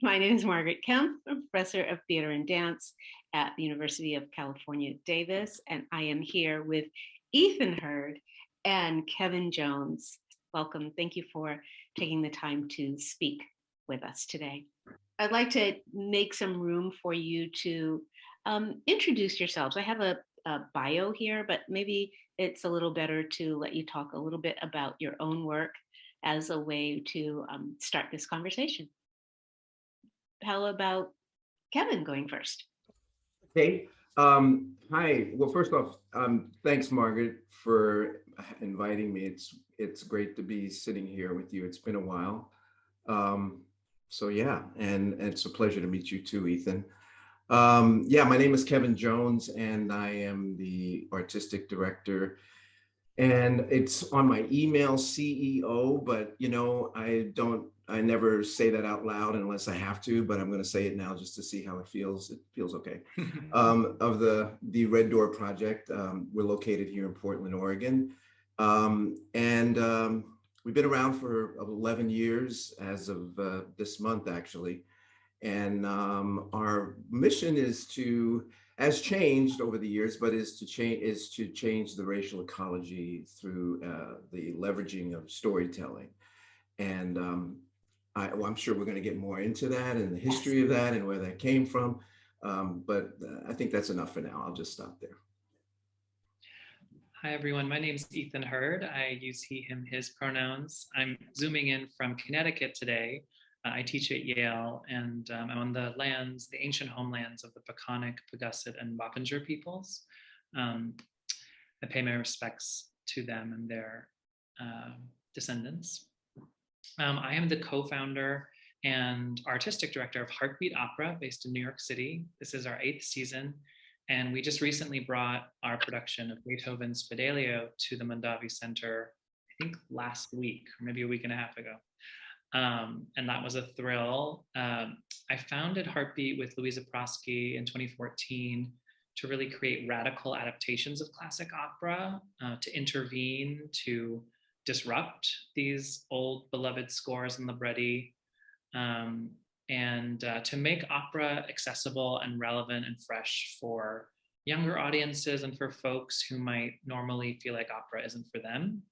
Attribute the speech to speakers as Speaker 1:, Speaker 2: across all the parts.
Speaker 1: My name is Margaret Kemp. I'm professor of theater and dance at the University of California, Davis, and I am here with Ethan Hurd and Kevin Jones. Welcome. Thank you for taking the time to speak with us today. I'd like to make some room for you to introduce yourselves. I have a bio here, but maybe it's a little better to let you talk a little bit about your own work as a way to start this conversation. How about Kevin going first?
Speaker 2: Hey, hi. Well, first off, thanks, Margaret, for inviting me. It's great to be sitting here with you. It's been a while. Um, so yeah, and it's a pleasure to meet you too, Ethan. Yeah, my name is Kevin Jones, and I am the artistic director, and it's on my email CEO, but I never say that out loud unless I have to, but I'm going to say it now just to see how it feels. It feels okay. Of the Red Door Project. We're located here in Portland, Oregon. And we've been around for 11 years as of this month, actually. And our mission is to, has changed over the years, but is to change the racial ecology through the leveraging of storytelling. And well, I'm sure we're going to get more into that and the
Speaker 1: Yes.
Speaker 2: history of that and where that came from. But I think that's enough for now. I'll just stop there.
Speaker 3: Hi, everyone. My name is Ethan Hurd. I use he, him, his pronouns. I'm zooming in from Connecticut today. I teach at Yale, and I'm on the ancient homelands of the Peconic, Pagusset, and Wappinger peoples. I pay my respects to them and their descendants. I am the co-founder and artistic director of Heartbeat Opera, based in New York City. This is our 8th season, and we just recently brought our production of Beethoven's Fidelio to the Mondavi Center, I think last week, or maybe a week and a half ago. And that was a thrill. I founded Heartbeat with Louisa Prosky in 2014 to really create radical adaptations of classic opera, to intervene, to disrupt these old beloved scores and libretti, and to make opera accessible and relevant and fresh for younger audiences and for folks who might normally feel like opera isn't for them.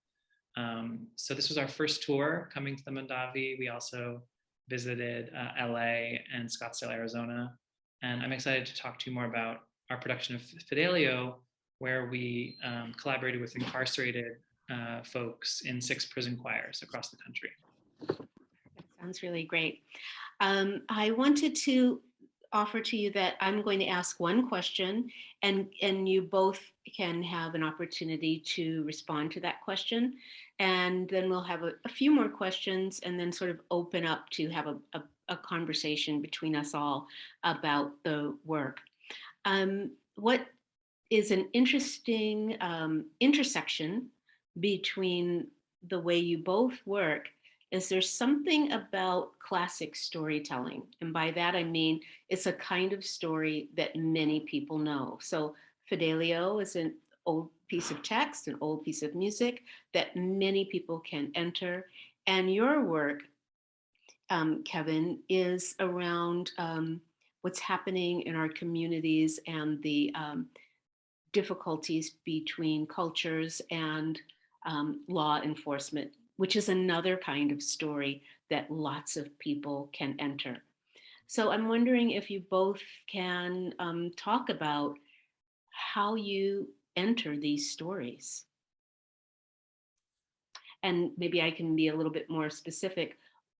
Speaker 3: So this was our first tour coming to the Mondavi. We also visited LA and Scottsdale, Arizona. And I'm excited to talk to you more about our production of Fidelio, where we collaborated with incarcerated folks in 6 prison choirs across the country.
Speaker 1: That sounds really great. I wanted to offer to you that I'm going to ask one question, and you both can have an opportunity to respond to that question. And then we'll have a few more questions and then sort of open up to have a conversation between us all about the work. What is an interesting intersection between the way you both work is there's something about classic storytelling. And by that, I mean, it's a kind of story that many people know. So Fidelio is an old piece of text, an old piece of music that many people can enter. And your work, Kevin, is around what's happening in our communities and the difficulties between cultures and law enforcement, which is another kind of story that lots of people can enter. So I'm wondering if you both can talk about how you enter these stories. And maybe I can be a little bit more specific.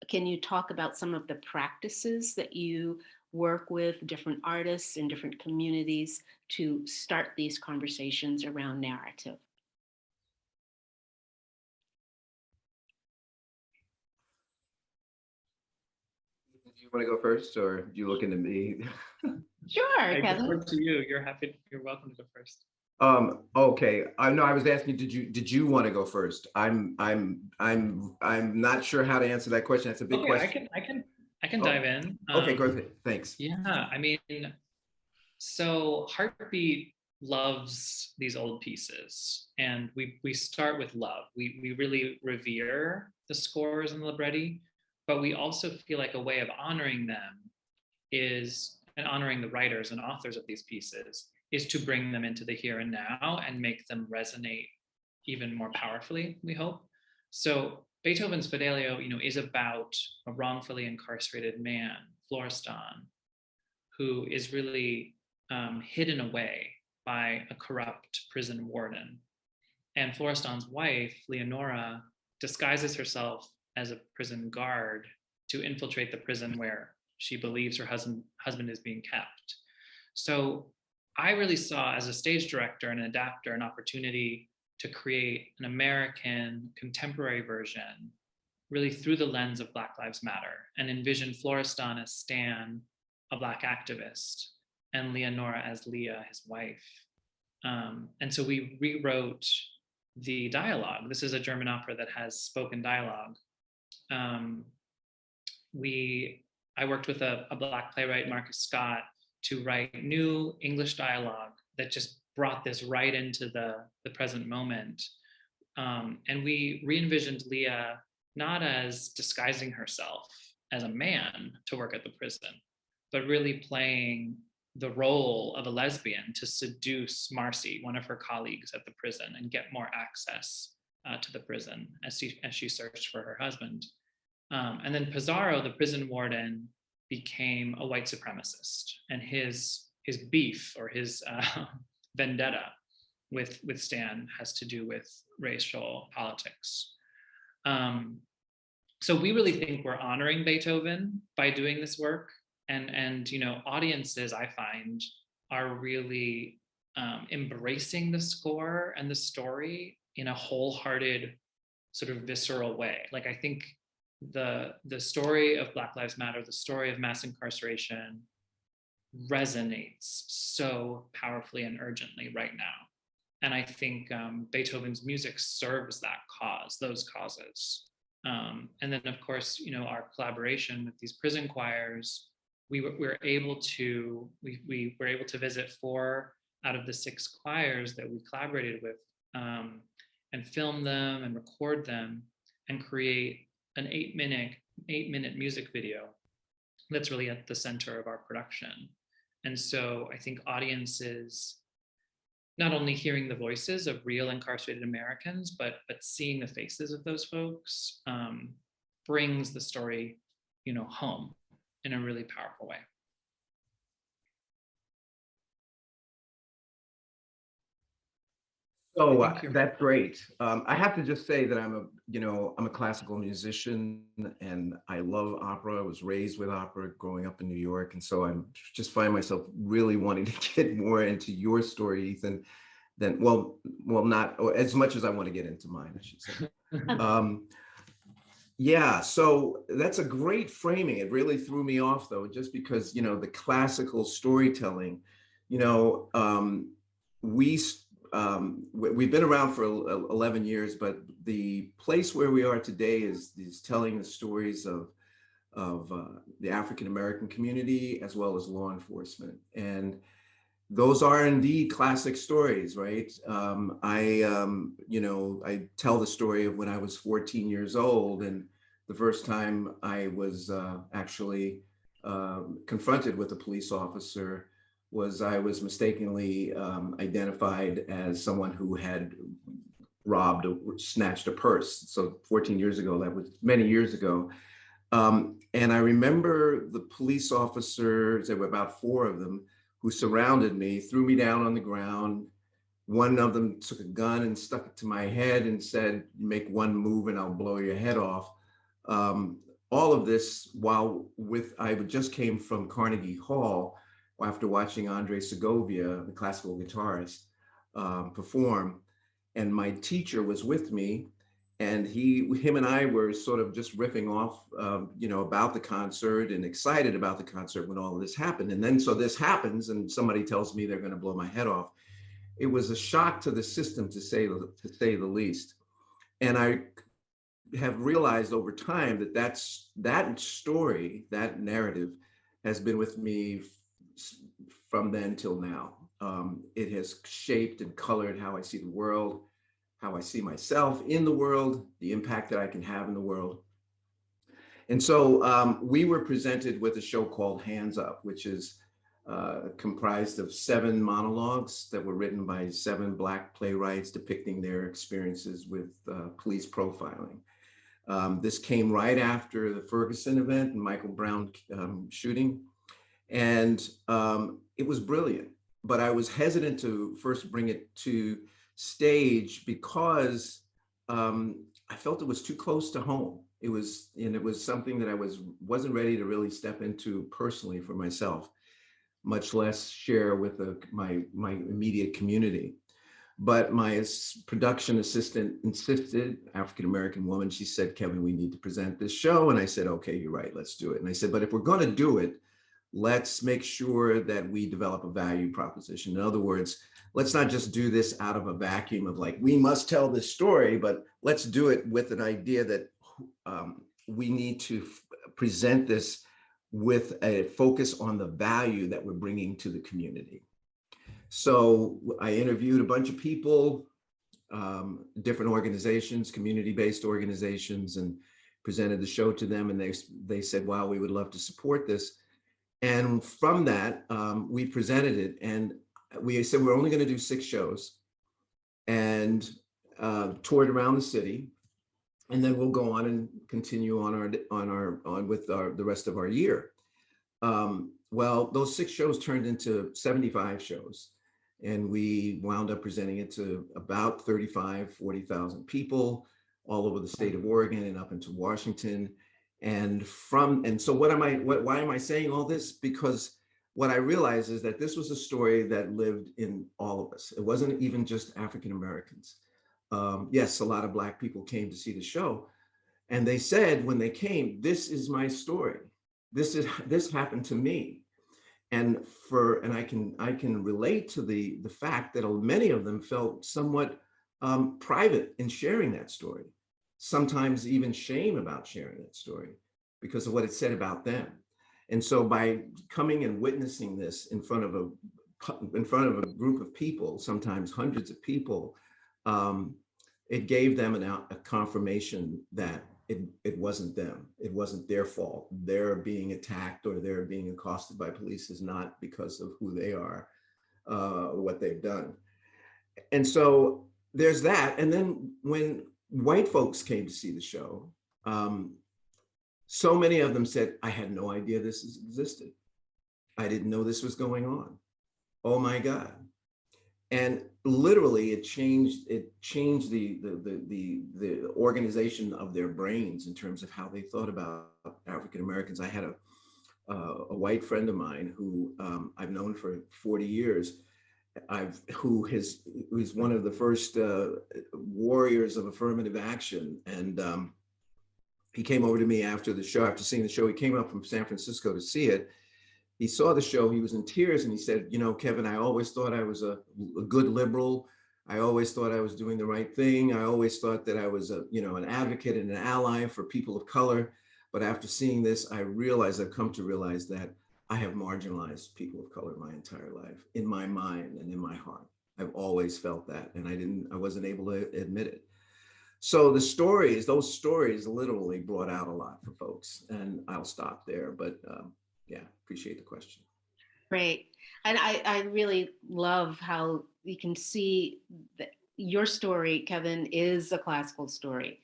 Speaker 1: Can you talk about some of the practices that you work with different artists in different communities to start these conversations around narrative?
Speaker 2: Do you want to go first, or do you look into me?
Speaker 1: Sure,
Speaker 3: I
Speaker 1: Kevin.
Speaker 3: defer to you. You're welcome to go first.
Speaker 2: Okay. I know I was asking, did you want to go first? I'm not sure how to answer that question. That's a big
Speaker 3: Okay,
Speaker 2: question.
Speaker 3: I can dive in.
Speaker 2: Okay, go ahead. Thanks.
Speaker 3: Yeah, I mean, so Heartbeat loves these old pieces, and we start with love. We really revere the scores and the libretti. but we also feel like a way of honoring them is, and honoring the writers and authors of these pieces, is to bring them into the here and now and make them resonate even more powerfully, we hope. So Beethoven's Fidelio, is about a wrongfully incarcerated man, Florestan, who is really hidden away by a corrupt prison warden. And Florestan's wife, Leonora, disguises herself as a prison guard to infiltrate the prison where she believes her husband is being kept. So I really saw, as a stage director and an adapter, an opportunity to create an American contemporary version, really through the lens of Black Lives Matter, and envision Florestan as Stan, a Black activist, and Leonora as Leah, his wife. And so we rewrote the dialogue. This is a German opera that has spoken dialogue. I worked with a Black playwright, Marcus Scott, to write new English dialogue that just brought this right into the present moment. And we re-envisioned Leah not as disguising herself as a man to work at the prison, but really playing the role of a lesbian to seduce Marcy, one of her colleagues at the prison, and get more access to the prison as she searched for her husband. And then Pizarro, the prison warden, became a white supremacist, and his beef, or his vendetta with Stan, has to do with racial politics. So we really think we're honoring Beethoven by doing this work, and audiences, I find, are really embracing the score and the story in a wholehearted, sort of visceral way. Like, I think the story of Black Lives Matter, the story of mass incarceration, resonates so powerfully and urgently right now. And I think Beethoven's music serves that cause, those causes. And then, of course, our collaboration with these prison choirs, we were able to visit 4 out of the 6 choirs that we collaborated with, and film them and record them and create an 8-minute music video that's really at the center of our production. And so I think audiences, not only hearing the voices of real incarcerated Americans, but seeing the faces of those folks, brings the story, home in a really powerful way.
Speaker 2: So that's great. I have to just say that I'm a classical musician, and I love opera. I was raised with opera growing up in New York. And so I'm just find myself really wanting to get more into your story, Ethan, than, well, not as much as I want to get into mine, I should say. Yeah, so that's a great framing. It really threw me off, though, just because, the classical storytelling, we've been around for 11 years, but the place where we are today is telling the stories of the African-American community as well as law enforcement. And those are indeed classic stories, right? I tell the story of when I was 14 years old, and the first time I was actually confronted with a police officer I was mistakenly identified as someone who had robbed or snatched a purse. So 14 years ago, that was many years ago. And I remember the police officers, there were about 4 of them, who surrounded me, threw me down on the ground. One of them took a gun and stuck it to my head and said, "Make one move and I'll blow your head off." All of this while I just came from Carnegie Hall after watching Andre Segovia, the classical guitarist, perform. And my teacher was with me, and him and I were sort of just riffing off, about the concert and excited about the concert when all of this happened. And then so this happens, and somebody tells me they're going to blow my head off. It was a shock to the system, to say the least. And I have realized over time that story, that narrative, has been with me from then till now. It has shaped and colored how I see the world, how I see myself in the world, the impact that I can have in the world. And so we were presented with a show called Hands Up, which is comprised of 7 monologues that were written by 7 Black playwrights depicting their experiences with police profiling. This came right after the Ferguson event and Michael Brown shooting. And it was brilliant, but I was hesitant to first bring it to stage because I felt it was too close to home. It was something that I wasn't ready to really step into personally for myself, much less share with my immediate community. But my production assistant insisted, African-American woman, she said, Kevin, we need to present this show. And I said, okay, you're right, let's do it. And I said, but if we're going to do it, let's make sure that we develop a value proposition. In other words, let's not just do this out of a vacuum of like, we must tell this story, but let's do it with an idea that we need to present this with a focus on the value that we're bringing to the community. So I interviewed a bunch of people, different organizations, community-based organizations, and presented the show to them. And they said, wow, we would love to support this. And from that, we presented it, and we said we're only going to do 6 shows, and toured around the city, and then we'll go on and continue on with the rest of our year. Well, those 6 shows turned into 75 shows, and we wound up presenting it to about 40,000 people all over the state of Oregon and up into Washington. And so why am I saying all this? Because what I realized is that this was a story that lived in all of us. It wasn't even just African Americans. Yes, a lot of Black people came to see the show, and they said when they came, this is my story. This happened to me. And I can relate to the fact that many of them felt somewhat private in sharing that story. Sometimes even shame about sharing that story because of what it said about them. And so by coming and witnessing this in front of a group of people, sometimes hundreds of people, it gave them a confirmation that it wasn't them. It wasn't their fault. They're being attacked or they're being accosted by police is not because of who they are, or what they've done. And so there's that. And then when white folks came to see the show, so many of them said, I had no idea this existed. I didn't know this was going on. Oh my God. And literally it changed the organization of their brains in terms of how they thought about African Americans. I had a white friend of mine who I've known for 40 years, who's one of the first warriors of affirmative action. And he came over to me after the show, after seeing the show. He came up from San Francisco to see it. He saw the show, he was in tears, and he said, you know, Kevin, I always thought I was a good liberal. I always thought I was doing the right thing. I always thought that I was an advocate and an ally for people of color. But after seeing this, I've come to realize that I have marginalized people of color my entire life, in my mind and in my heart. I've always felt that, and I wasn't able to admit it. So those stories literally brought out a lot for folks, and I'll stop there, but yeah, appreciate the question.
Speaker 1: Great. And I really love how you can see that your story, Kevin, is a classical story.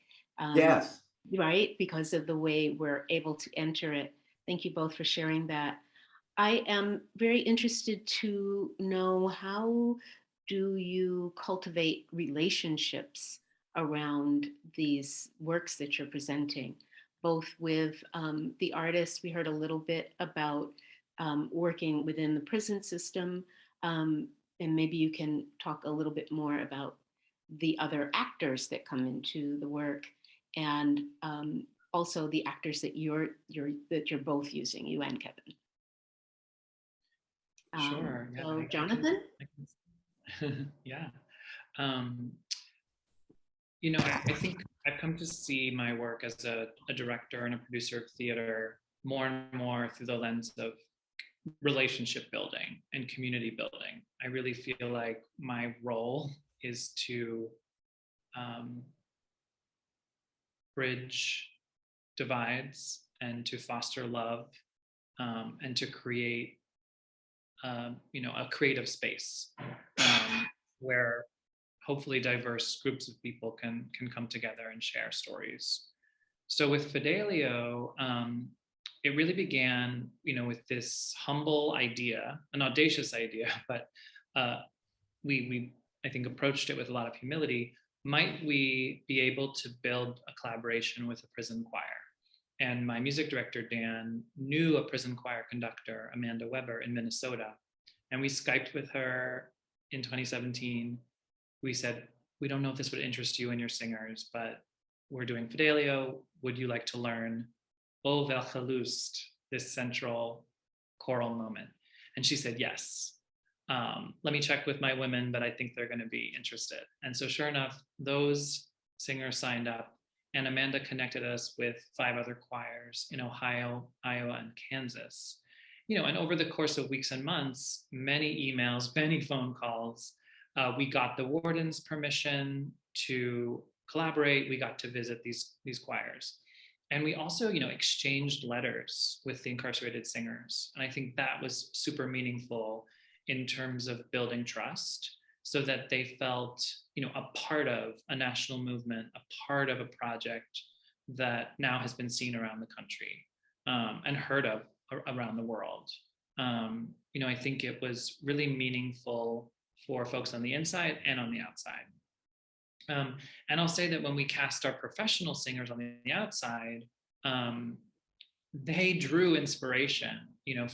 Speaker 2: Yes.
Speaker 1: Right? Because of the way we're able to enter it. Thank you both for sharing that. I am very interested to know, how do you cultivate relationships around these works that you're presenting, both with the artists? We heard a little bit about working within the prison system, and maybe you can talk a little bit more about the other actors that come into the work, and also the actors that you're both using, you and Kevin.
Speaker 3: Sure. Yeah,
Speaker 1: So Jonathan?
Speaker 3: Yeah. I think I've come to see my work as a director and a producer of theater more and more through the lens of relationship building and community building. I really feel like my role is to bridge divides and to foster love, and to create, a creative space, where hopefully diverse groups of people can come together and share stories. So with Fidelio, it really began, with this humble idea, an audacious idea, but we I think approached it with a lot of humility. Might we be able to build a collaboration with a prison choir? And my music director, Dan, knew a prison choir conductor, Amanda Weber, in Minnesota. And we Skyped with her in 2017. We said, we don't know if this would interest you and your singers, but we're doing Fidelio. Would you like to learn O welche Lust, this central choral moment? And she said, yes. Let me check with my women, but I think they're going to be interested. And so sure enough, those singers signed up, and Amanda connected us with 5 other choirs in Ohio, Iowa, and Kansas. And over the course of weeks and months, many emails, many phone calls, we got the warden's permission to collaborate. We got to visit these choirs. And we also, exchanged letters with the incarcerated singers. And I think that was super meaningful in terms of building trust, so that they felt, a part of a national movement, a part of a project that now has been seen around the country, and heard of around the world. I think it was really meaningful for folks on the inside and on the outside. And I'll say that when we cast our professional singers on the outside, they drew inspiration,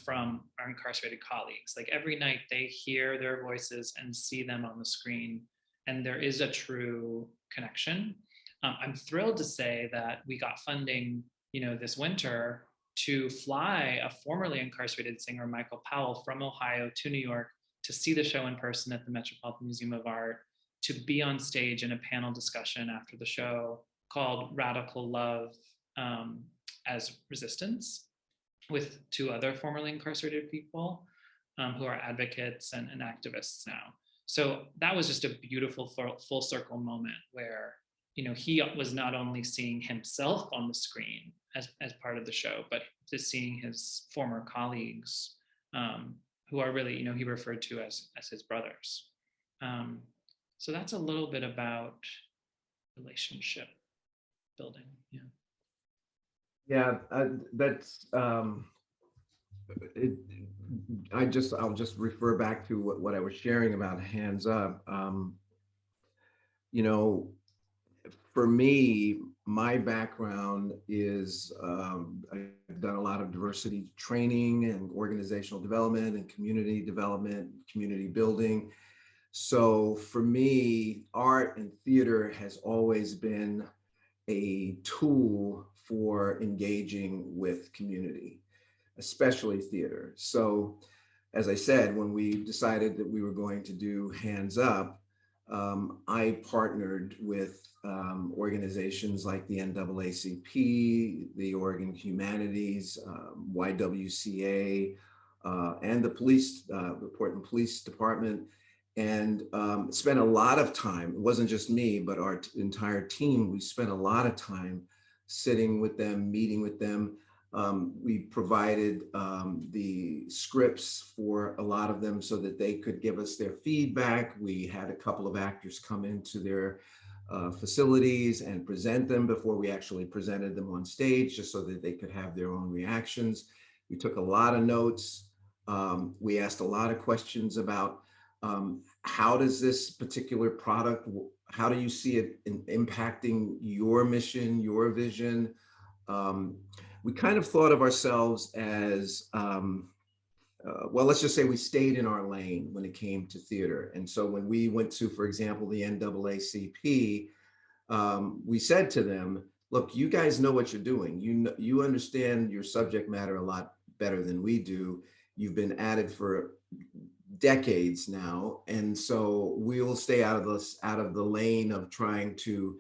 Speaker 3: from our incarcerated colleagues. Like every night they hear their voices and see them on the screen, and there is a true connection. I'm thrilled to say that we got funding, this winter to fly a formerly incarcerated singer, Michael Powell, from Ohio to New York to see the show in person at the Metropolitan Museum of Art, to be on stage in a panel discussion after the show called Radical Love as Resistance, with 2 other formerly incarcerated people who are advocates and activists now. So that was just a beautiful full circle moment where, he was not only seeing himself on the screen as part of the show, but just seeing his former colleagues, who are really, he referred to as his brothers. So that's a little bit about relationship building. Yeah.
Speaker 2: Yeah, that's it. I'll just refer back to what I was sharing about Hands Up. For me, my background is I've done a lot of diversity training and organizational development and community development, community building. So for me, art and theater has always been a tool for engaging with community, especially theater. So as I said, when we decided that we were going to do Hands Up, I partnered with organizations like the NAACP, the Oregon Humanities, YWCA, and the Portland Police Department, and spent a lot of time. It wasn't just me, but our entire team. We spent a lot of time sitting with them, meeting with them. We provided the scripts for a lot of them so that they could give us their feedback. We had a couple of actors come into their facilities and present them before we actually presented them on stage, just so that they could have their own reactions. We took a lot of notes. We asked a lot of questions about how does this particular product, how do you see it impacting your mission, your vision? We kind of thought of ourselves as, well, let's just say we stayed in our lane when it came to theater. And so when we went to, for example, the NAACP, we said to them, look, you guys know what you're doing. You understand your subject matter a lot better than we do. You've been at it for decades now. And so we'll stay out of the lane of trying to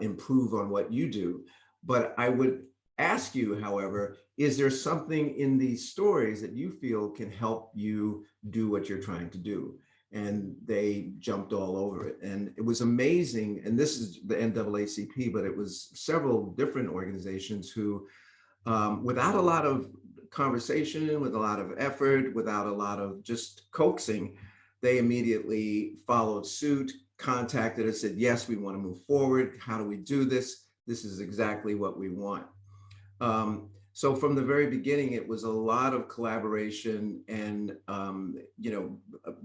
Speaker 2: improve on what you do. But I would ask you, however, is there something in these stories that you feel can help you do what you're trying to do? And they jumped all over it. And it was amazing. And this is the NAACP, but it was several different organizations who without a lot of conversation, with a lot of effort, without a lot of just coaxing, they immediately followed suit, contacted us, said, yes, we want to move forward. How do we do this? This is exactly what we want. So from the very beginning, it was a lot of collaboration and,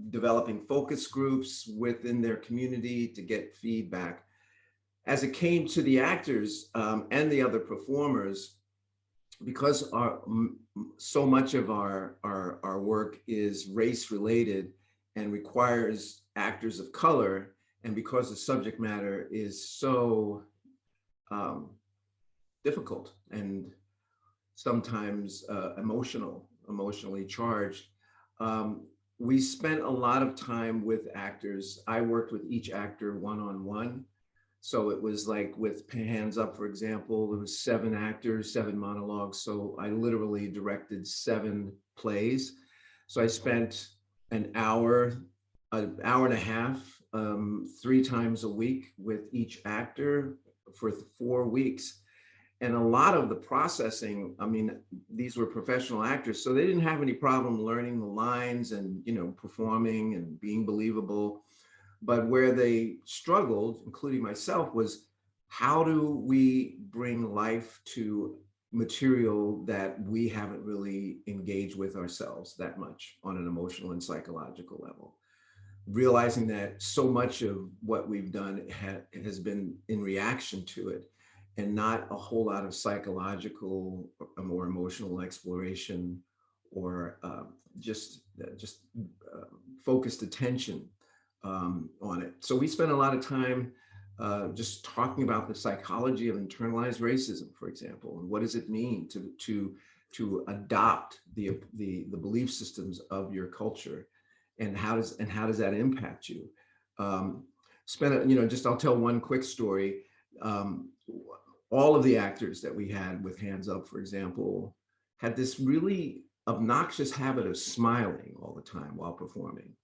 Speaker 2: developing focus groups within their community to get feedback. As it came to the actors and the other performers, because so much of our work is race related and requires actors of color, and because the subject matter is so difficult and sometimes emotionally charged, we spent a lot of time with actors. I worked with each actor one-on-one. So it was like with Hands Up, for example, there was 7 actors, 7 monologues. So I literally directed 7 plays. So I spent an hour and a half, 3 times a week with each actor for 4 weeks. And a lot of the processing, I mean, these were professional actors, so they didn't have any problem learning the lines and, performing and being believable. But where they struggled, including myself, was how do we bring life to material that we haven't really engaged with ourselves that much on an emotional and psychological level? Realizing that so much of what we've done has been in reaction to it and not a whole lot of psychological or emotional exploration or just focused attention on it. So we spent a lot of time just talking about the psychology of internalized racism, for example, and what does it mean to adopt the belief systems of your culture, and how does that impact you? I'll tell one quick story. All of the actors that we had with Hands Up, for example, had this really obnoxious habit of smiling all the time while performing.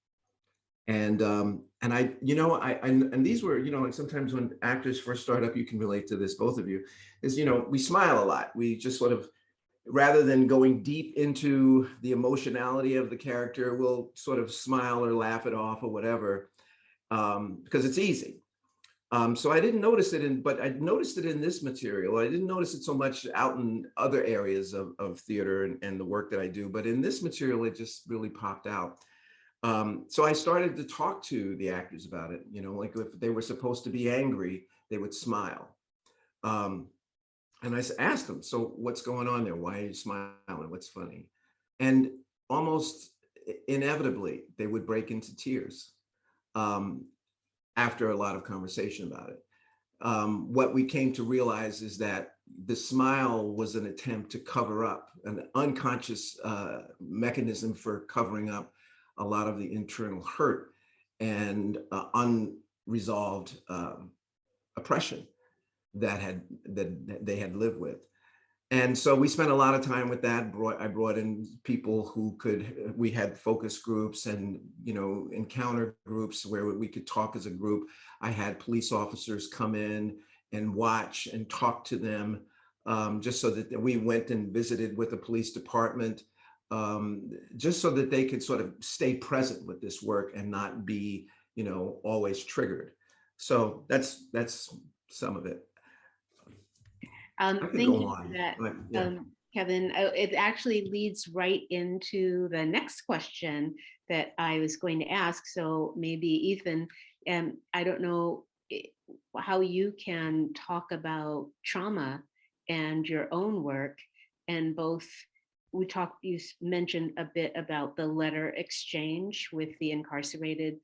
Speaker 2: And these were, like sometimes when actors first start up, you can relate to this, both of you, is, we smile a lot. We just sort of, rather than going deep into the emotionality of the character, we'll sort of smile or laugh it off or whatever, because it's easy. So I didn't notice it but I noticed it in this material. I didn't notice it so much out in other areas of theater and the work that I do, but in this material, it just really popped out. So I started to talk to the actors about it, like if they were supposed to be angry, they would smile. And I asked them, so what's going on there? Why are you smiling? What's funny? And almost inevitably, they would break into tears after a lot of conversation about it. What we came to realize is that the smile was an attempt to cover up, an unconscious mechanism for covering up a lot of the internal hurt and unresolved oppression that they had lived with. And so we spent a lot of time with that. I brought in people we had focus groups and, encounter groups where we could talk as a group. I had police officers come in and watch and talk to them, just so that we went and visited with the police department, just so that they could sort of stay present with this work and not be, always triggered. So that's some of it.
Speaker 1: Thank you for that, Kevin. It actually leads right into the next question that I was going to ask. So maybe Ethan, I don't know how you can talk about trauma and your own work, and both. You mentioned a bit about the letter exchange with the incarcerated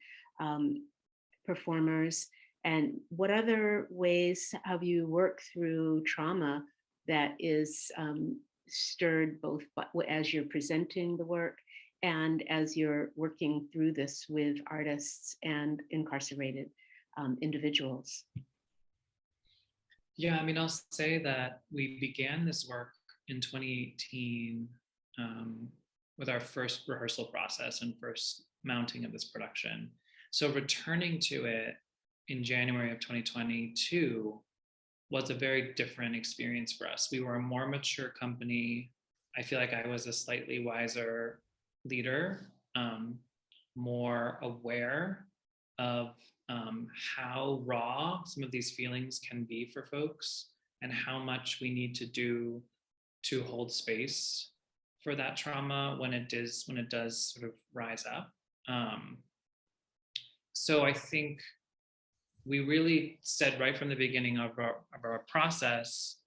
Speaker 1: performers. And what other ways have you worked through trauma that is stirred both as you're presenting the work and as you're working through this with artists and incarcerated individuals?
Speaker 3: Yeah, I mean, I'll say that we began this work in 2018 with our first rehearsal process and first mounting of this production. So returning to it in January of 2022 was a very different experience for us. We were a more mature company. I feel like I was a slightly wiser leader, more aware of how raw some of these feelings can be for folks and how much we need to do to hold space for that trauma when it does sort of rise up. So I think we really said right from the beginning of our process,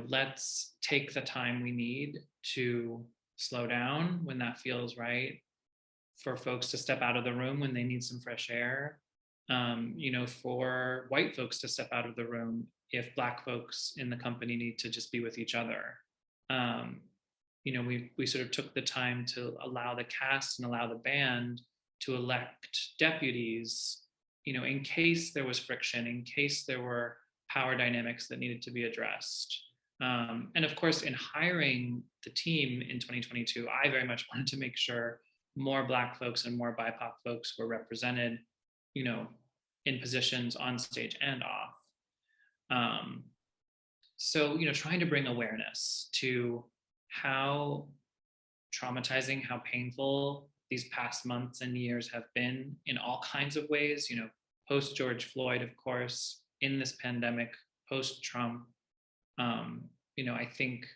Speaker 3: let's take the time we need to slow down when that feels right, for folks to step out of the room when they need some fresh air, for white folks to step out of the room if Black folks in the company need to just be with each other. We sort of took the time to allow the cast and allow the band to elect deputies, in case there was friction, in case there were power dynamics that needed to be addressed. And of course, in hiring the team in 2022, I very much wanted to make sure more Black folks and more BIPOC folks were represented, in positions on stage and off. So, trying to bring awareness to how traumatizing, how painful these past months and years have been in all kinds of ways, post George Floyd, of course, in this pandemic, post Trump. I think,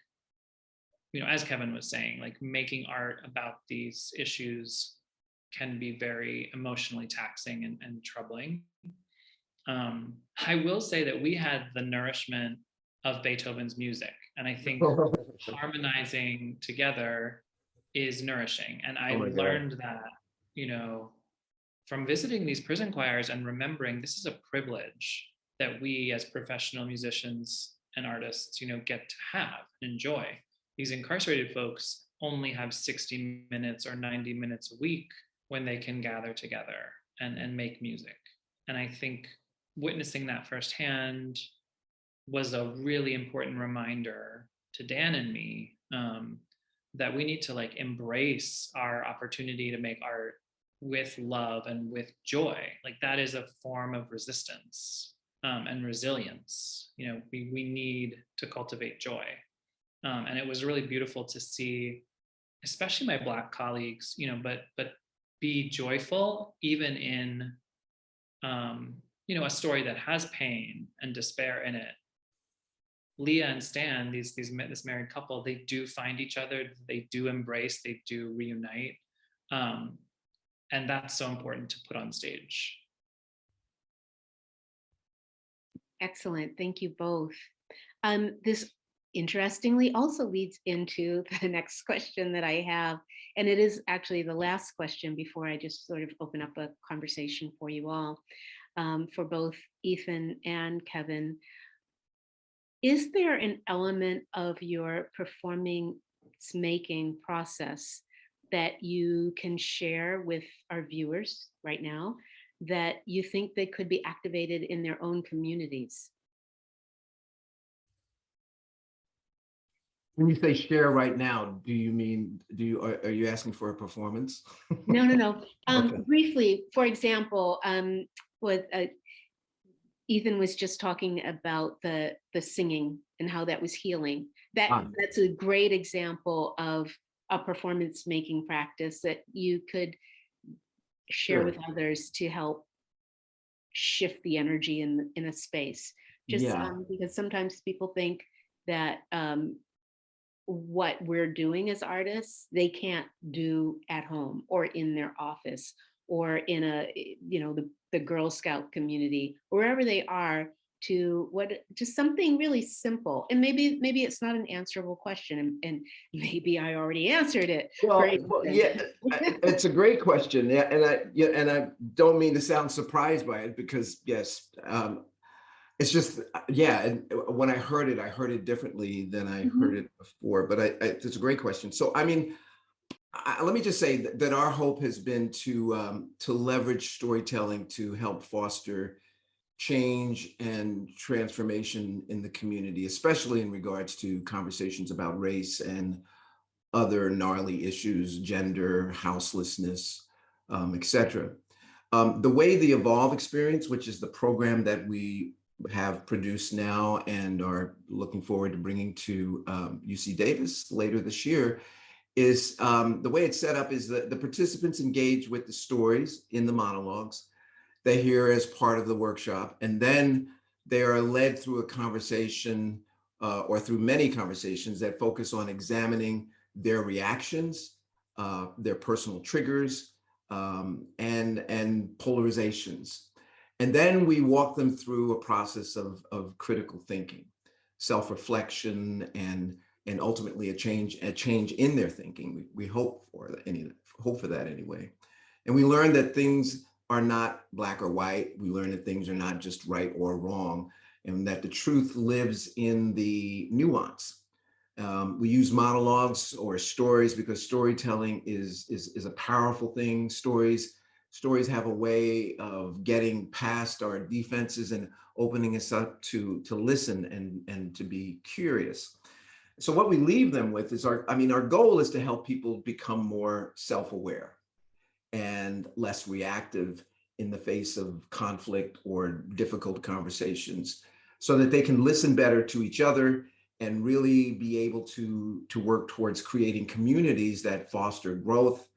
Speaker 3: as Kevin was saying, like, making art about these issues can be very emotionally taxing and troubling. I will say that we had the nourishment of Beethoven's music, and I think harmonizing together is nourishing. And I learned that, from visiting these prison choirs and remembering this is a privilege that we as professional musicians and artists, get to have and enjoy. These incarcerated folks only have 60 minutes or 90 minutes a week when they can gather together and make music. And I think witnessing that firsthand was a really important reminder to Dan and me, that we need to embrace our opportunity to make art with love and with joy. Like, that is a form of resistance and resilience. We need to cultivate joy. And it was really beautiful to see, especially my Black colleagues, but be joyful even in, a story that has pain and despair in it. Leah and Stan, this married couple, they do find each other, they do embrace, they do reunite. And that's so important to put on stage.
Speaker 1: Excellent. Thank you both. This interestingly also leads into the next question that I have. And it is actually the last question before I just sort of open up a conversation for you all, for both Ethan and Kevin. Is there an element of your performance making process that you can share with our viewers right now that you think they could be activated in their own communities?
Speaker 2: When you say share right now, do you mean, are you asking for a performance?
Speaker 1: No.
Speaker 2: Okay.
Speaker 1: Briefly, for example, what Ethan was just talking about the singing and how that was healing. That's a great example of a performance making practice that you could share with others to help shift the energy in a space. Just because sometimes people think that what we're doing as artists, they can't do at home or in their office or in the Girl Scout community, wherever they are, to just something really simple. And maybe it's not an answerable question, and maybe I already answered it.
Speaker 2: Well, yeah, it's a great question. Yeah, and I don't mean to sound surprised by it, because yes, it's just, and when I heard it differently than I heard it before. But it's a great question. So I mean, let me just say that our hope has been to leverage storytelling to help foster change and transformation in the community, especially in regards to conversations about race and other gnarly issues, gender, houselessness, etc. The way the Evolve experience, which is the program that we have produced now and are looking forward to bringing to UC Davis later this year is the way it's set up is that the participants engage with the stories in the monologues they hear as part of the workshop, and then they are led through a conversation or through many conversations that focus on examining their reactions, their personal triggers, and polarizations. And then we walk them through a process of critical thinking, self-reflection, and ultimately a change in their thinking. We hope for that anyway. And we learn that things are not black or white. We learn that things are not just right or wrong, and that the truth lives in the nuance. We use monologues or stories because storytelling is a powerful thing. Stories have a way of getting past our defenses and opening us up to listen and to be curious. So what we leave them with is our goal is to help people become more self-aware and less reactive in the face of conflict or difficult conversations, so that they can listen better to each other and really be able to work towards creating communities that foster growth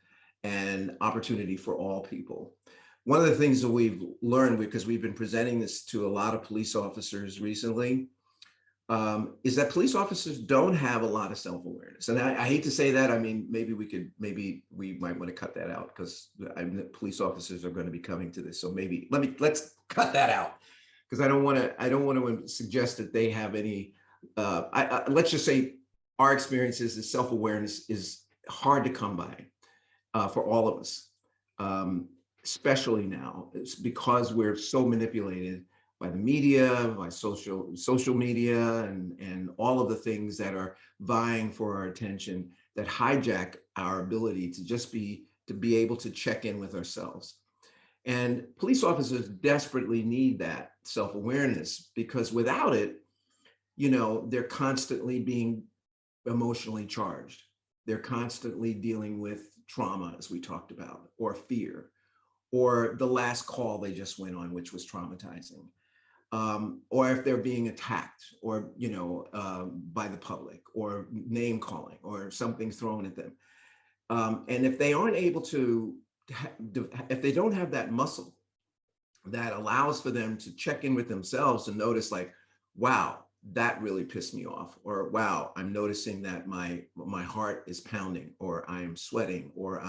Speaker 2: and opportunity for all people. One of the things that we've learned, because we've been presenting this to a lot of police officers recently, is that police officers don't have a lot of self-awareness. And I hate to say that. I mean, maybe we might want to cut that out, because police officers are going to be coming to this. So maybe let's cut that out, because I don't want to suggest that they have any. Let's just say our experiences is self-awareness is hard to come by for all of us, especially now. It's because we're so manipulated by the media, by social media, and all of the things that are vying for our attention, that hijack our ability to be able to check in with ourselves. And police officers desperately need that self-awareness, because without it, they're constantly being emotionally charged. They're constantly dealing with trauma, as we talked about, or fear, or the last call they just went on, which was traumatizing. Or if they're being attacked, or by the public, or name calling, or something's thrown at them. And if they aren't able to, if they don't have that muscle that allows for them to check in with themselves and notice, like, wow, that really pissed me off, or wow, I'm noticing that my heart is pounding, or I am sweating, or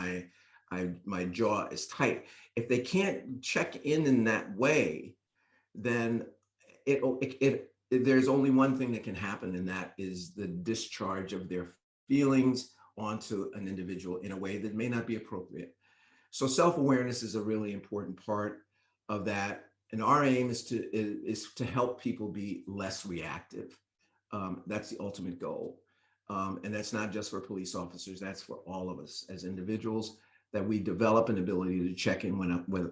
Speaker 2: my jaw is tight. If they can't check in that way, then there's only one thing that can happen, and that is the discharge of their feelings onto an individual in a way that may not be appropriate. So self-awareness is a really important part of that. And our aim is to help people be less reactive. That's the ultimate goal. And that's not just for police officers, that's for all of us as individuals, that we develop an ability to check in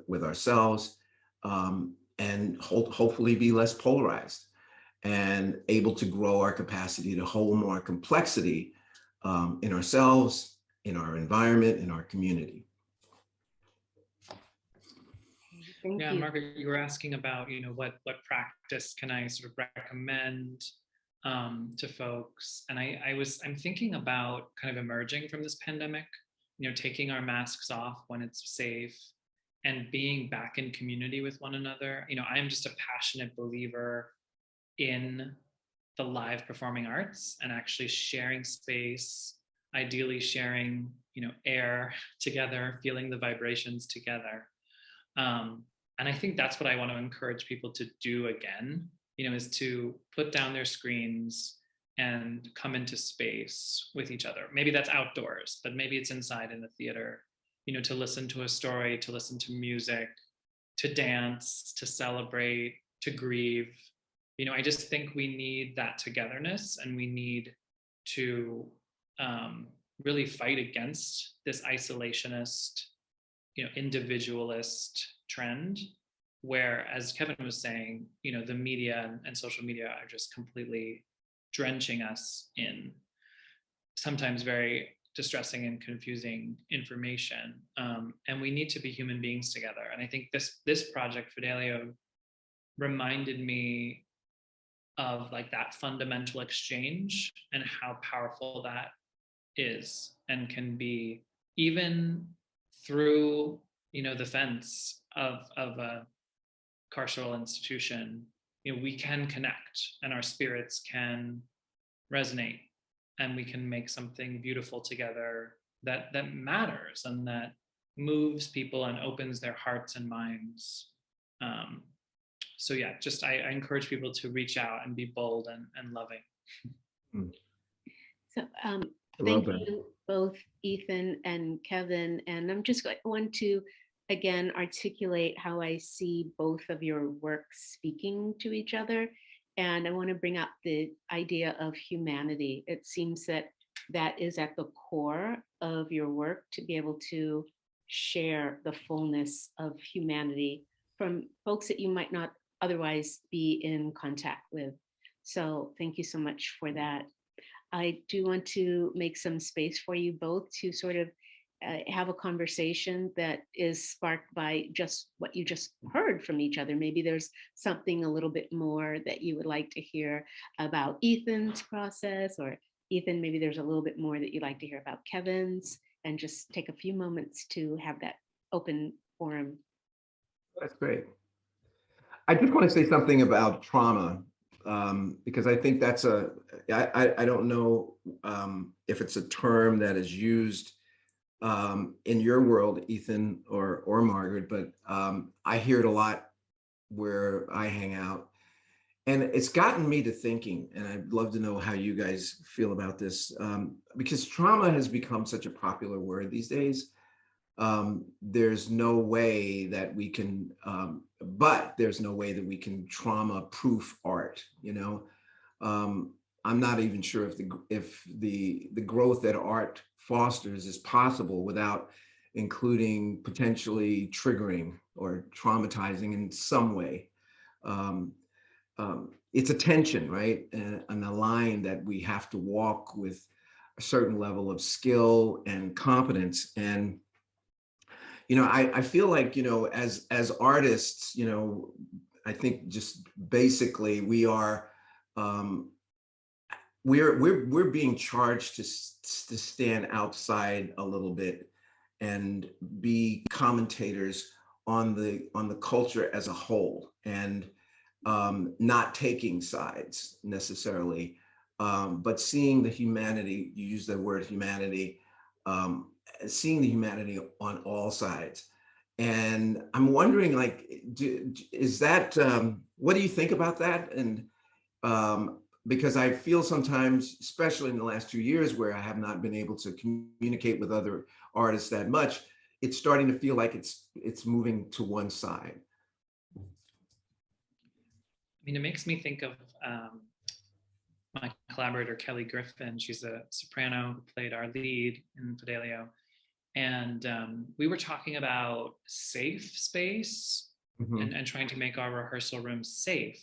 Speaker 2: with ourselves, and hopefully be less polarized, and able to grow our capacity to hold more complexity in ourselves, in our environment, in our community.
Speaker 1: Thank
Speaker 3: Yeah,
Speaker 1: you.
Speaker 3: Margaret, you were asking about, what practice can I sort of recommend to folks? And I'm thinking about kind of emerging from this pandemic, taking our masks off when it's safe, and being back in community with one another. I'm just a passionate believer in the live performing arts, and actually sharing space, ideally sharing, air together, feeling the vibrations together. And I think that's what I want to encourage people to do again, is to put down their screens and come into space with each other. Maybe that's outdoors, but maybe it's inside in the theater, to listen to a story, to listen to music, to dance, to celebrate, to grieve. I just think we need that togetherness, and we need to really fight against this isolationist, individualist trend, where, as Kevin was saying, the media and social media are just completely drenching us in sometimes very distressing and confusing information. And we need to be human beings together. And I think this project, Fidelio, reminded me of like that fundamental exchange and how powerful that is and can be, even through, you know, the fence of a carceral institution. You know, we can connect and our spirits can resonate, and we can make something beautiful together that matters and that moves people and opens their hearts and minds. um, so yeah, just I encourage people to reach out and be bold and loving.
Speaker 2: Mm,
Speaker 1: So
Speaker 2: I love
Speaker 1: thank
Speaker 2: that.
Speaker 1: you both, Ethan and Kevin. And I'm just going want to again articulate how I see both of your works speaking to each other. And I want to bring up the idea of humanity. It seems that that is at the core of your work, to be able to share the fullness of humanity from folks that you might not otherwise be in contact with. So thank you so much for that. I do want to make some space for you both to sort of have a conversation that is sparked by just what you just heard from each other. Maybe there's something a little bit more that you would like to hear about Ethan's process, or Ethan, maybe there's a little bit more that you'd like to hear about Kevin's, and just take a few moments to have that open forum.
Speaker 2: That's great. I just want to say something about trauma, because I think that's I don't know if it's a term that is used in your world, Ethan or Margaret, but I hear it a lot where I hang out. And it's gotten me to thinking, and I'd love to know how you guys feel about this, because trauma has become such a popular word these days. There's no way that we can, but there's no way that we can trauma-proof art. You know, I'm not even sure if the growth that art fosters is possible without including potentially triggering or traumatizing in some way. Um, it's a tension, right? And a line that we have to walk with a certain level of skill and competence. And you know, I feel like, you know, as artists, you know, I think just basically we are we're being charged to stand outside a little bit and be commentators on the culture as a whole, and not taking sides necessarily, but seeing the humanity. You use the word humanity, seeing the humanity on all sides. And I'm wondering, like, is that what do you think about that? And because I feel sometimes, especially in the last 2 years, where I have not been able to communicate with other artists that much, it's starting to feel like it's moving to one side.
Speaker 3: I mean, it makes me think of my collaborator, Kelly Griffin. She's a soprano who played our lead in Fidelio. And we were talking about safe space,
Speaker 2: Mhm.
Speaker 3: and trying to make our rehearsal rooms safe.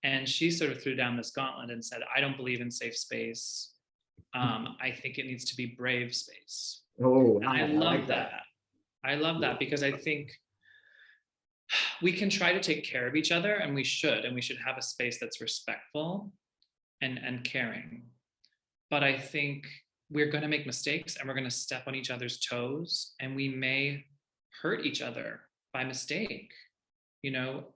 Speaker 3: And she sort of threw down this gauntlet and said, I don't believe in safe space. I think it needs to be brave space.
Speaker 2: Oh,
Speaker 3: And I
Speaker 2: wow, I
Speaker 3: love
Speaker 2: like that.
Speaker 3: that. I love that because I think we can try to take care of each other, and we should have a space that's respectful and caring. But I think we're going to make mistakes, and we're going to step on each other's toes, and we may hurt each other by mistake, you know,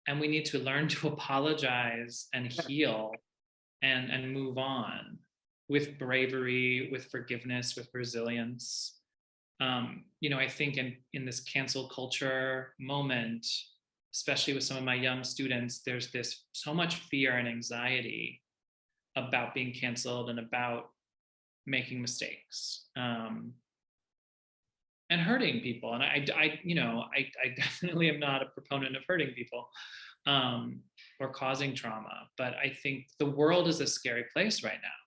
Speaker 3: and we need to learn to apologize and heal and move on with bravery, with forgiveness, with resilience. You know, I think in this cancel culture moment, especially with some of my young students, there's this so much fear and anxiety about being canceled and about making mistakes, and hurting people. And you know, I definitely am not a proponent of hurting people, or causing trauma. But I think the world is a scary place right now.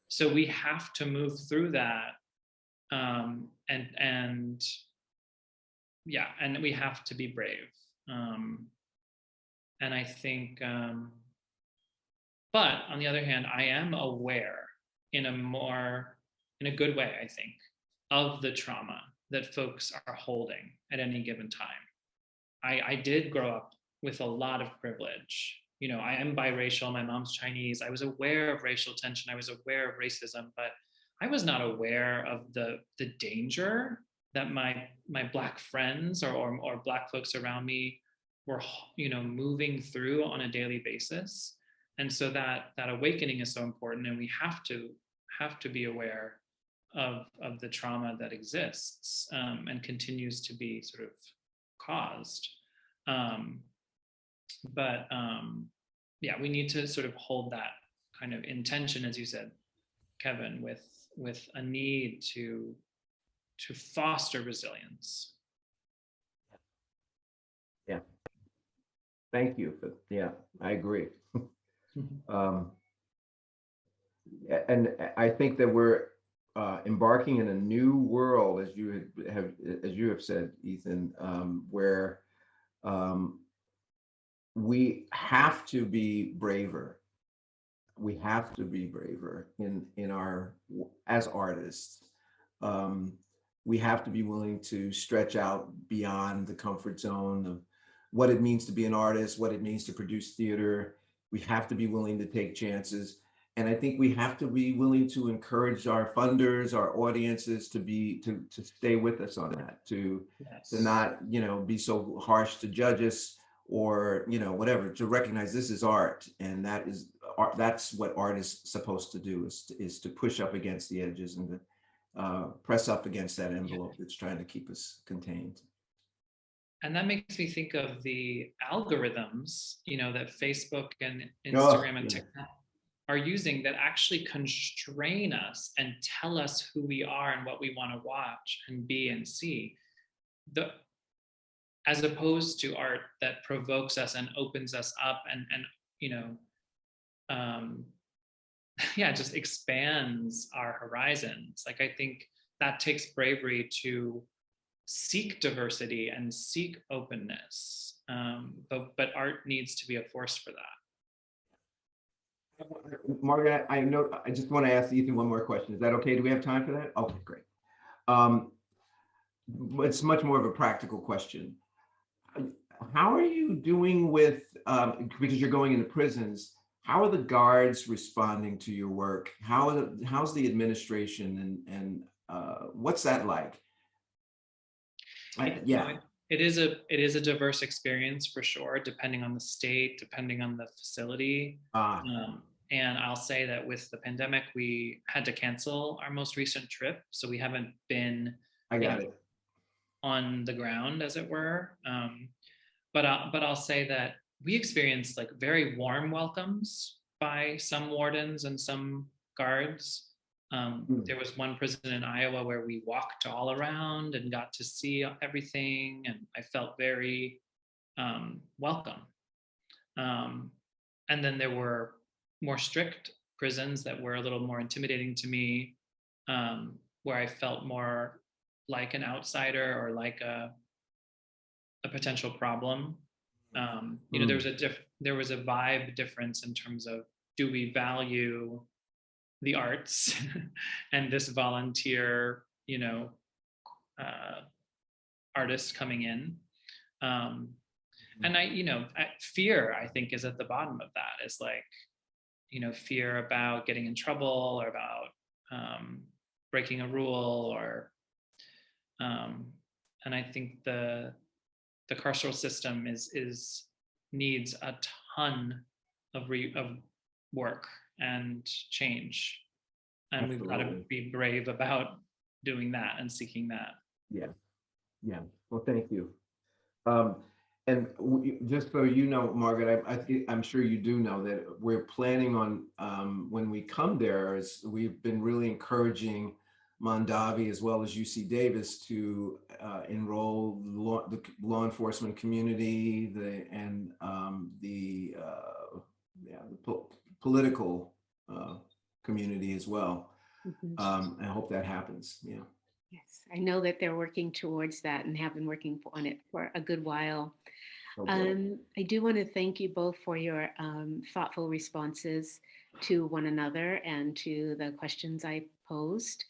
Speaker 3: So we have to move through that, and yeah, and we have to be brave. And I think, but on the other hand, I am aware in a good way, I think, of the trauma that folks are holding at any given time. I did grow up with a lot of privilege. You know, I am biracial, my mom's Chinese. I was aware of racial tension, I was aware of racism, but I was not aware of the danger that my Black friends or Black folks around me were, you know, moving through on a daily basis. And so that awakening is so important, and we have to be aware of the trauma that exists, and continues to be sort of caused. Um, but yeah, we need to sort of hold that kind of intention, as you said, Kevin, with a need to foster resilience.
Speaker 2: Yeah. Thank you for, yeah, I agree. Um, and I think that we're embarking in a new world, as you have said, Ethan, where we have to be braver. We have to be braver in our, as artists. We have to be willing to stretch out beyond the comfort zone of what it means to be an artist, what it means to produce theater. We have to be willing to take chances. And I think we have to be willing to encourage our funders, our audiences to stay with us on that, to not, you know, be so harsh to judge us, or, you know, whatever, to recognize this is art, and that is art. That's what art is supposed to do, is to push up against the edges and to press up against that envelope that's trying to keep us contained.
Speaker 3: And that makes me think of the algorithms, you know, that Facebook and Instagram and TikTok are using, that actually constrain us and tell us who we are and what we want to watch and be and see. As opposed to art that provokes us and opens us up and you know, yeah, just expands our horizons. Like, I think that takes bravery to seek diversity and seek openness, but art needs to be a force for that.
Speaker 2: Margaret, I know, I just want to ask Ethan one more question. Is that okay? Do we have time for that? Okay, great. It's much more of a practical question. How are you doing with, because you're going into prisons, how are the guards responding to your work? How's the administration, and what's that like? Yeah.
Speaker 3: It is a diverse experience for sure, depending on the state, depending on the facility. And I'll say that with the pandemic, we had to cancel our most recent trip, so we haven't been on the ground, as it were. But I'll say that we experienced like very warm welcomes by some wardens and some guards. There was one prison in Iowa where we walked all around and got to see everything, and I felt very welcome. And then there were more strict prisons that were a little more intimidating to me, where I felt more like an outsider or like a potential problem. You know, there was a vibe difference in terms of, do we value the arts and this volunteer, you know, artist coming in. And you know, fear, I think, is at the bottom of that. Is like, you know, fear about getting in trouble, or about breaking a rule, or and I think the carceral system needs a ton of work and change, and Absolutely. We've got to be brave about doing that and seeking that.
Speaker 2: Yeah. Well, thank you. And just so you know, Margaret, I'm sure you do know that we're planning on, when we come there, we've been really encouraging Mondavi as well as UC Davis to enroll the law enforcement community, and the political community as well. I hope that happens. Yeah.
Speaker 1: Yes, I know that they're working towards that and have been working on it for a good while. I do want to thank you both for your thoughtful responses to one another and to the questions I posed.